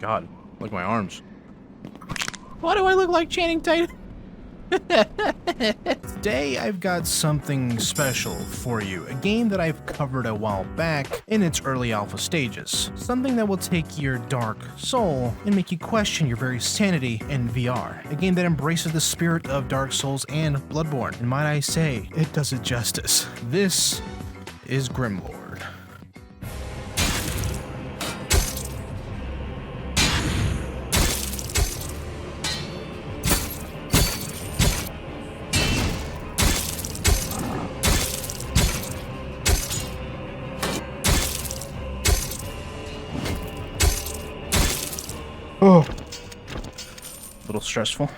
God, look at my arms. Why do I look like Channing Tatum? Today I've got something special for you, a game that I've covered a while back in its early alpha stages. Something that will take your dark soul and make you question your very sanity in VR. A game that embraces the spirit of Dark Souls and Bloodborne, and might I say, it does it justice. This is Grimlord. Oh, a little stressful,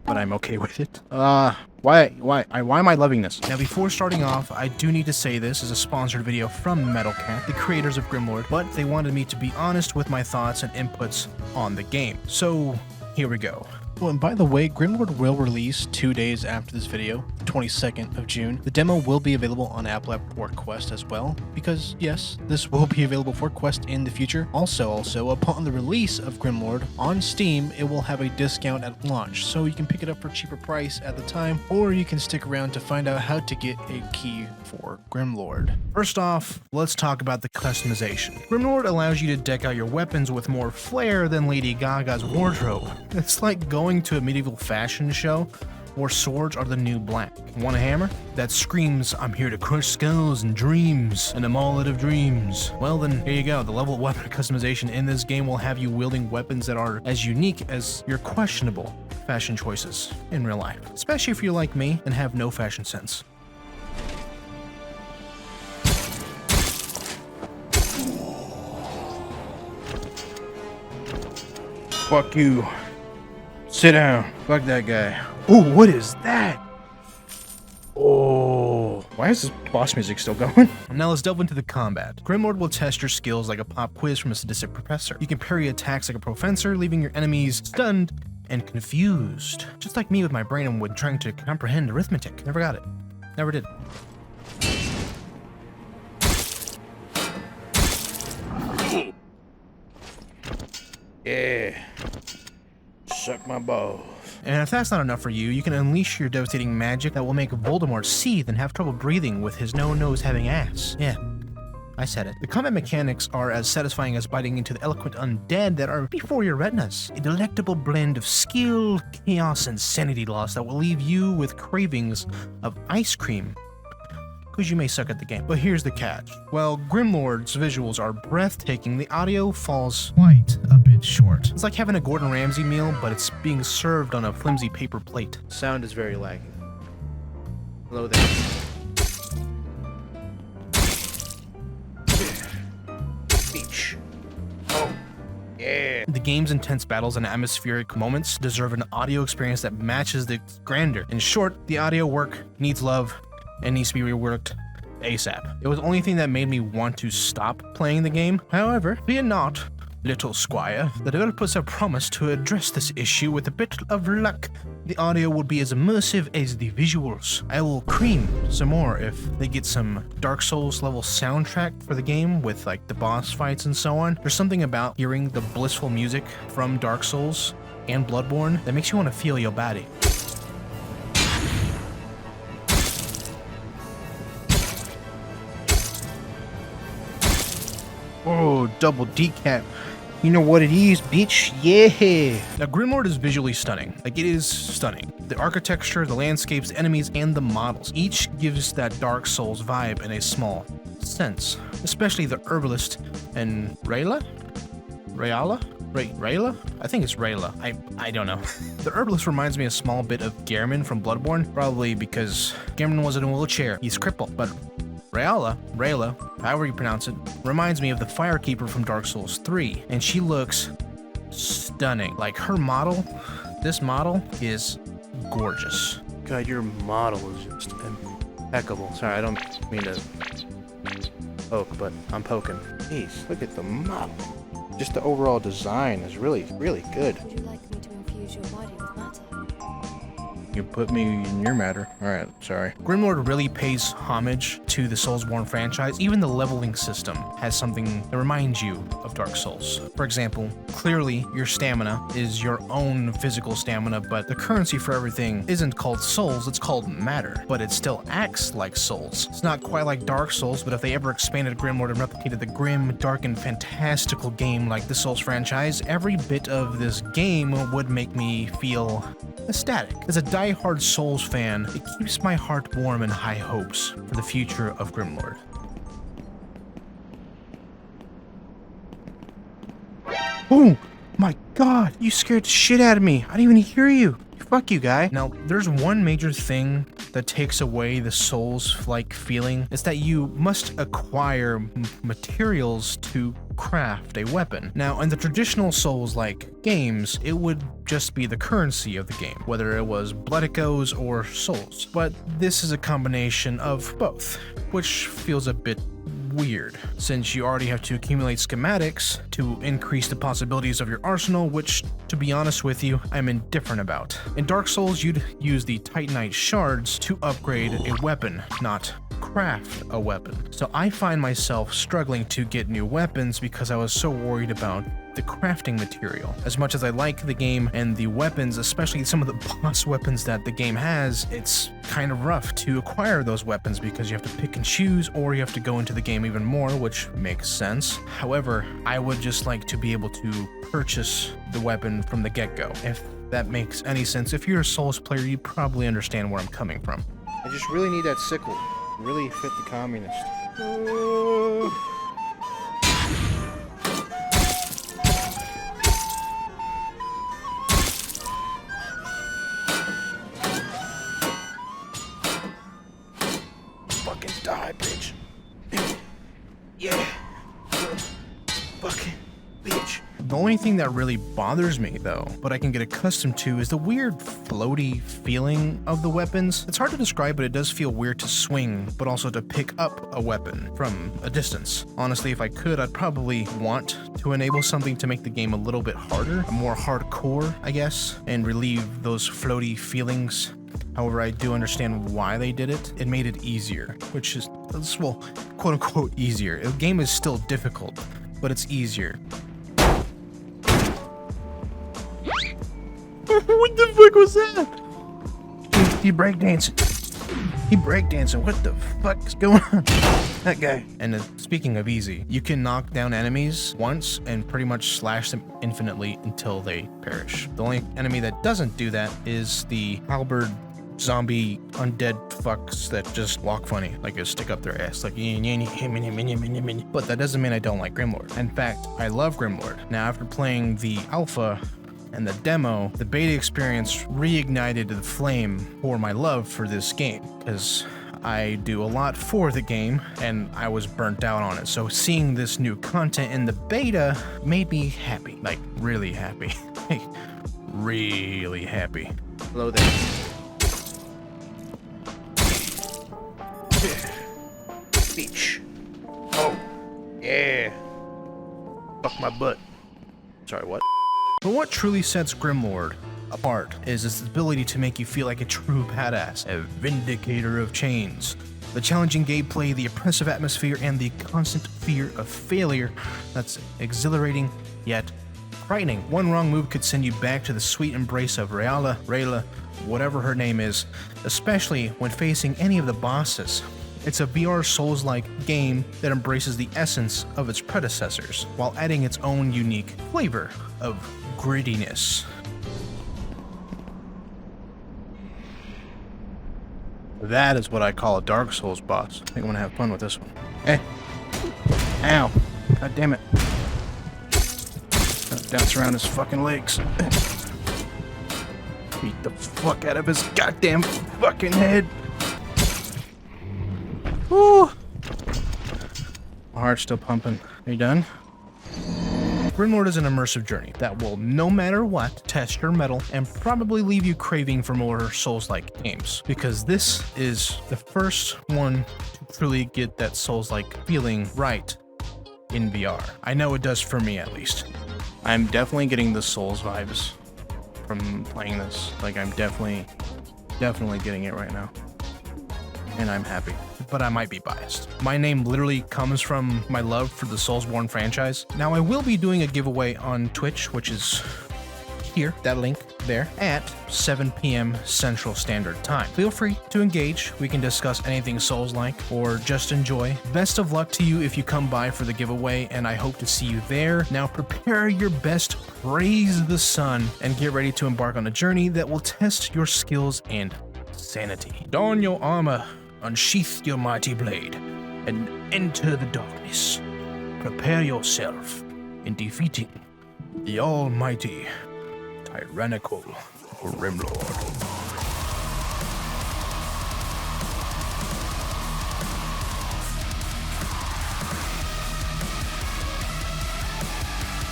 but I'm okay with it. Why am I loving this? Now, before starting off, I do need to say this is a sponsored video from MetalCat, the creators of Grimlord, but they wanted me to be honest with my thoughts and inputs on the game. So, here we go. Oh, and by the way, Grimlord will release 2 days after this video, the 22nd of June. The demo will be available on Apple App or Quest as well, because yes, this will be available for Quest in the future. Also, upon the release of Grimlord on Steam, it will have a discount at launch, so you can pick it up for a cheaper price at the time, or you can stick around to find out how to get a key for Grimlord. First off, let's talk about the customization. Grimlord allows you to deck out your weapons with more flair than Lady Gaga's wardrobe. It's like going to a medieval fashion show where swords are the new black. Want a hammer? That screams, I'm here to crush skulls and dreams, and I'm all out of dreams. Well then, here you go. The level of weapon customization in this game will have you wielding weapons that are as unique as your questionable fashion choices in real life. Especially if you're like me and have no fashion sense. Fuck you. Sit down. Fuck that guy. Ooh, what is that? Oh, why is this boss music still going? Now let's delve into the combat. Grimlord will test your skills like a pop quiz from a sadistic professor. You can parry attacks like a professor, leaving your enemies stunned and confused. Just like me with my brain when trying to comprehend arithmetic. Never got it. Never did. Yeah. Suck my balls. And if that's not enough for you, you can unleash your devastating magic that will make Voldemort seethe and have trouble breathing with his no-nose having ass. Yeah, I said it. The combat mechanics are as satisfying as biting into the eloquent undead that are before your retinas. A delectable blend of skill, chaos, and sanity loss that will leave you with cravings of ice cream. Because you may suck at the game. But here's the catch. While Grimlord's visuals are breathtaking, the audio falls quite a bit short. It's like having a Gordon Ramsay meal, but it's being served on a flimsy paper plate. Sound is very lagging. Hello there. Beach. Oh, yeah. The game's intense battles and atmospheric moments deserve an audio experience that matches the grandeur. In short, the audio work needs love and needs to be reworked ASAP. It was the only thing that made me want to stop playing the game. However, fear not, little squire. The developers have promised to address this issue with a bit of luck. The audio will be as immersive as the visuals. I will cream some more if they get some Dark Souls level soundtrack for the game with like the boss fights and so on. There's something about hearing the blissful music from Dark Souls and Bloodborne that makes you want to feel your body. Oh, double decap. You know what it is, bitch? Yeah! Now, Grimlord is visually stunning. Like, it is stunning. The architecture, the landscapes, the enemies, and the models. Each gives that Dark Souls vibe in a small sense. Especially the herbalist and Rayla? Rayla? I think it's Rayla. I don't know. The herbalist reminds me a small bit of Gehrman from Bloodborne. Probably because Gehrman was in a wheelchair. He's crippled, but Rayla, however you pronounce it, reminds me of the Firekeeper from Dark Souls 3, and she looks stunning. Like, her model, this model is gorgeous. God, your model is just impeccable. Sorry, I don't mean to poke, but I'm poking. Jeez, look at the model. Just the overall design is really, really good. Would you like me to infuse your body with matter? You put me in your matter. Alright, sorry. Grimlord really pays homage to the Soulsborne franchise. Even the leveling system has something that reminds you of Dark Souls. For example, clearly your stamina is your own physical stamina, but the currency for everything isn't called souls, it's called matter. But it still acts like souls. It's not quite like Dark Souls, but if they ever expanded Grimlord and replicated the grim, dark, and fantastical game like the Souls franchise, every bit of this game would make me feel ecstatic. As a die-hard Souls fan, it keeps my heart warm and high hopes for the future of Grimlord. Oh my god, you scared the shit out of me. I didn't even hear you. Fuck you, guy. Now, there's one major thing that takes away the Souls-like feeling. It's that you must acquire materials to craft a weapon. Now, in the traditional Souls-like games, it would just be the currency of the game, whether it was blood echoes or souls. But this is a combination of both, which feels a bit weird, since you already have to accumulate schematics to increase the possibilities of your arsenal, which, to be honest with you, I'm indifferent about. In Dark Souls, you'd use the Titanite shards to upgrade a weapon, not craft a weapon. So I find myself struggling to get new weapons because I was so worried about the crafting material. As much as I like the game and the weapons, especially some of the boss weapons that the game has, it's kind of rough to acquire those weapons because you have to pick and choose, or you have to go into the game even more, which makes sense. However, I would just like to be able to purchase the weapon from the get-go. If that makes any sense. If you're a Souls player, you probably understand where I'm coming from. I just really need that sickle. Really fit the communist. Fucking die, bitch. Yeah. Fucking bitch. The only thing that really bothers me, though, but I can get accustomed to, is the weird floaty feeling of the weapons. It's hard to describe, but it does feel weird to swing, but also to pick up a weapon from a distance. Honestly, if I could, I'd probably want to enable something to make the game a little bit harder, more hardcore, I guess, and relieve those floaty feelings. However, I do understand why they did it. It made it easier, which is, well, quote-unquote easier. The game is still difficult, but it's easier. What the fuck was that? He breakdancing. He breakdancing. What the fuck is going on? That guy. And speaking of easy, you can knock down enemies once and pretty much slash them infinitely until they perish. The only enemy that doesn't do that is the halberd zombie undead fucks that just walk funny, like a stick up their ass, like but that doesn't mean I don't like Grimlord. In fact, I love Grimlord. Now, after playing the alpha and the demo, the beta experience reignited the flame for my love for this game, because I do a lot for the game and I was burnt out on it. So seeing this new content in the beta made me happy, like really happy. Really happy. Hello there. Beach. Oh, yeah. Fuck my butt. Sorry, what? But what truly sets Grimlord apart is its ability to make you feel like a true badass, a vindicator of chains. The challenging gameplay, the oppressive atmosphere, and the constant fear of failure that's exhilarating yet frightening. One wrong move could send you back to the sweet embrace of Rayla, whatever her name is, especially when facing any of the bosses. It's a VR Souls-like game that embraces the essence of its predecessors, while adding its own unique flavor of grittiness. That is what I call a Dark Souls boss. I think I'm gonna have fun with this one. Hey! Ow! God damn it. Dance around his fucking legs. Beat the fuck out of his goddamn fucking head. Woo! My heart's still pumping. Are you done? Grimlord is an immersive journey that will, no matter what, test your mettle and probably leave you craving for more Souls-like games, because this is the first one to truly get that Souls-like feeling right in VR. I know it does for me, at least. I'm definitely getting the Souls vibes from playing this. Like, I'm definitely definitely getting it right now. And I'm happy, but I might be biased. My name literally comes from my love for the Soulsborne franchise. Now, I will be doing a giveaway on Twitch, which is here, that link there, at 7 p.m. Central Standard Time. Feel free to engage. We can discuss anything Souls-like or just enjoy. Best of luck to you if you come by for the giveaway, and I hope to see you there. Now prepare your best, praise the sun, and get ready to embark on a journey that will test your skills and sanity. Don your armor, unsheath your mighty blade, and enter the darkness. Prepare yourself in defeating the almighty tyrannical Grimlord.